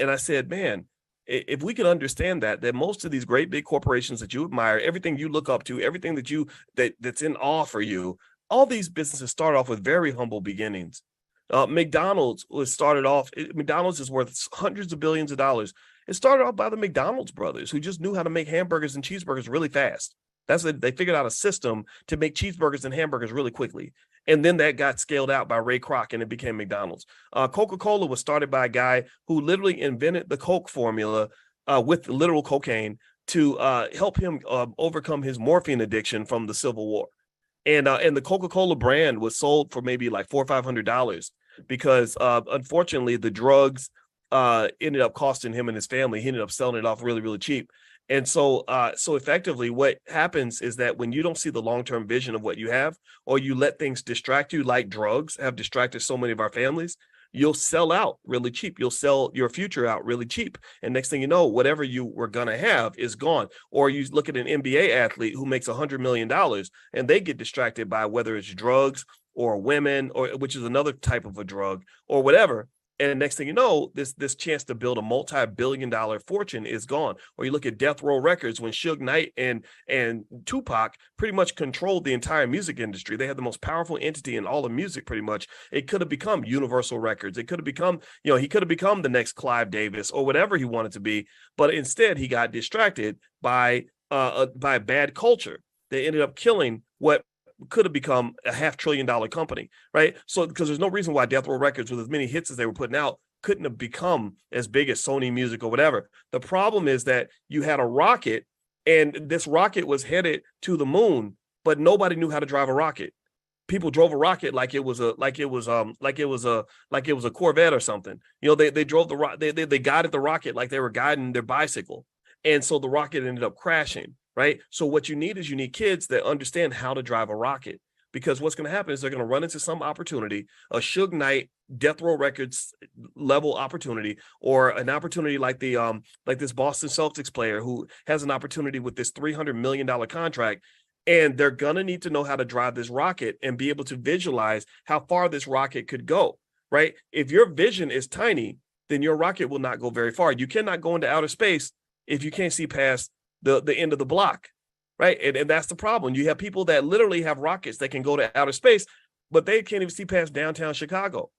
And I said, man, if we could understand that most of these great big corporations that you admire, everything you look up to, everything that's in awe for you, all these businesses start off with very humble beginnings. McDonald's was started off. McDonald's is worth hundreds of billions of dollars. It started off by the McDonald's brothers who just knew how to make hamburgers and cheeseburgers really fast. That's what they figured out, a system to make cheeseburgers and hamburgers really quickly. And then that got scaled out by Ray Kroc and it became McDonald's. Coca-Cola was started by a guy who literally invented the Coke formula with literal cocaine to help him overcome his morphine addiction from the Civil War. And the Coca-Cola brand was sold for maybe like $400 or $500 because unfortunately the drugs ended up costing him and his family. He ended up selling it off really, really cheap. And so effectively what happens is that when you don't see the long-term vision of what you have, or you let things distract you, like drugs have distracted so many of our families, you'll sell out really cheap. You'll sell your future out really cheap. And next thing you know, whatever you were going to have is gone. Or you look at an NBA athlete who makes $100 million and they get distracted by whether it's drugs or women, or which is another type of a drug or whatever. And next thing you know, this chance to build a multi-billion-dollar fortune is gone. Or you look at Death Row Records, when Suge Knight and Tupac pretty much controlled the entire music industry. They had the most powerful entity in all of music, pretty much. It could have become Universal Records. It could have become, he could have become the next Clive Davis or whatever he wanted to be. But instead, he got distracted by bad culture. They ended up killing what could have become a $500 billion company, right? So because there's no reason why Death Row Records, with as many hits as they were putting out, couldn't have become as big as Sony Music or whatever. The problem is that you had a rocket, and this rocket was headed to the moon, but nobody knew how to drive a rocket. People drove a rocket like it was a Corvette or something. They drove they guided the rocket like they were guiding their bicycle, and so the rocket ended up crashing. Right. So what you need kids that understand how to drive a rocket, because what's going to happen is they're going to run into some opportunity, a Suge Knight, Death Row Records level opportunity, or an opportunity like this Boston Celtics player who has an opportunity with this $300 million contract. And they're going to need to know how to drive this rocket and be able to visualize how far this rocket could go. Right. If your vision is tiny, then your rocket will not go very far. You cannot go into outer space if you can't see past the end of the block, right? And that's the problem. You have people that literally have rockets that can go to outer space, but they can't even see past downtown Chicago.